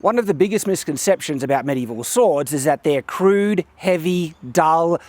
One of the biggest misconceptions about medieval swords is that they're crude, heavy, dull,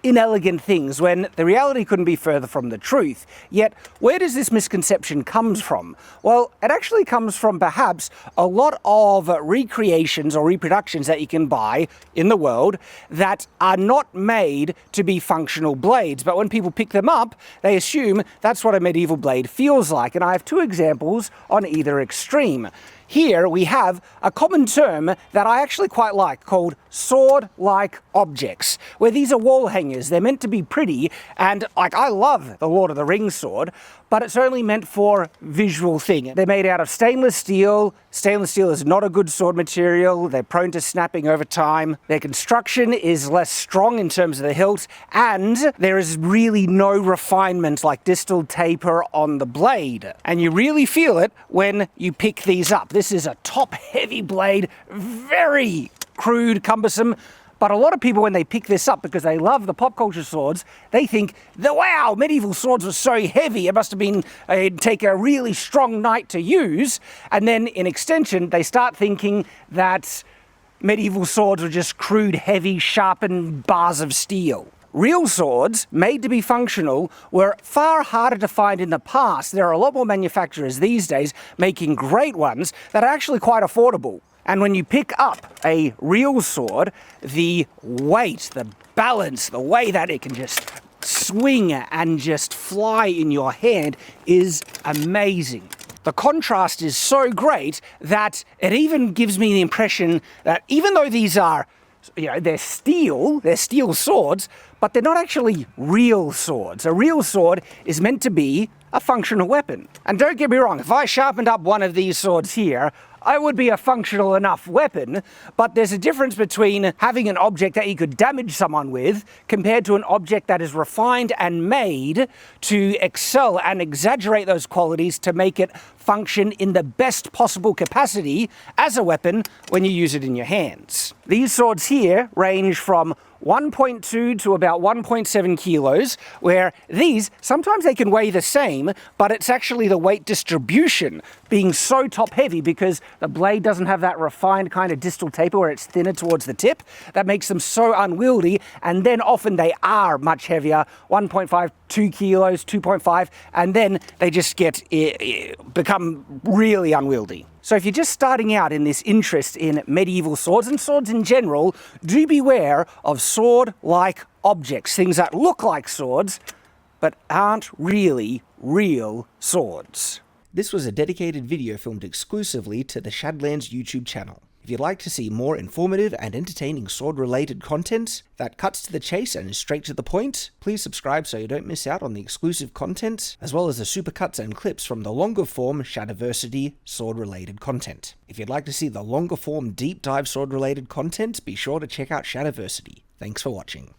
inelegant things, when the reality couldn't be further from the truth. Yet, where does this misconception come from? Well, it actually comes from perhaps a lot of recreations or reproductions that you can buy in the world that are not made to be functional blades, but when people pick them up, they assume that's what a medieval blade feels like. And I have two examples on either extreme. Here we have a common term that I actually quite like called sword-like objects, where these are wall hangers. They're meant to be pretty, and I love the Lord of the Rings sword, but it's only meant for visual thing. They're made out of stainless steel. Stainless steel is not a good sword material. They're prone to snapping over time. Their construction is less strong in terms of the hilt, and there is really no refinement like distilled taper on the blade. And you really feel it when you pick these up. This is a top-heavy blade, very crude, cumbersome, but a lot of people, when they pick this up because they love the pop culture swords, they think, wow, medieval swords were so heavy, it must have been take a really strong knight to use. And then in extension, they start thinking that medieval swords were just crude, heavy, sharpened bars of steel. Real swords, made to be functional, were far harder to find in the past. There are a lot more manufacturers these days making great ones that are actually quite affordable. And when you pick up a real sword, the weight, the balance, the way that it can just swing and just fly in your hand is amazing. The contrast is so great that it even gives me the impression that even though these are, they're steel swords, but they're not actually real swords. A real sword is meant to be a functional weapon. And don't get me wrong, if I sharpened up one of these swords here, I would be a functional enough weapon, but there's a difference between having an object that you could damage someone with compared to an object that is refined and made to excel and exaggerate those qualities to make it function in the best possible capacity as a weapon when you use it in your hands. These swords here range from 1.2 to about 1.7 kilos, where these, sometimes they can weigh the same, but it's actually the weight distribution being so top heavy because the blade doesn't have that refined kind of distal taper where it's thinner towards the tip. That makes them so unwieldy, and then often they are much heavier, 1.5, 2 kilos, 2.5, and then they just become really unwieldy. So if you're just starting out in this interest in medieval swords and swords in general, do beware of sword-like objects, things that look like swords, but aren't really real swords. This was a dedicated video filmed exclusively to the Shadlands YouTube channel. If you'd like to see more informative and entertaining sword-related content that cuts to the chase and is straight to the point, please subscribe so you don't miss out on the exclusive content, as well as the supercuts and clips from the longer form Shadiversity sword-related content. If you'd like to see the longer form deep dive sword-related content, be sure to check out Shadiversity. Thanks for watching.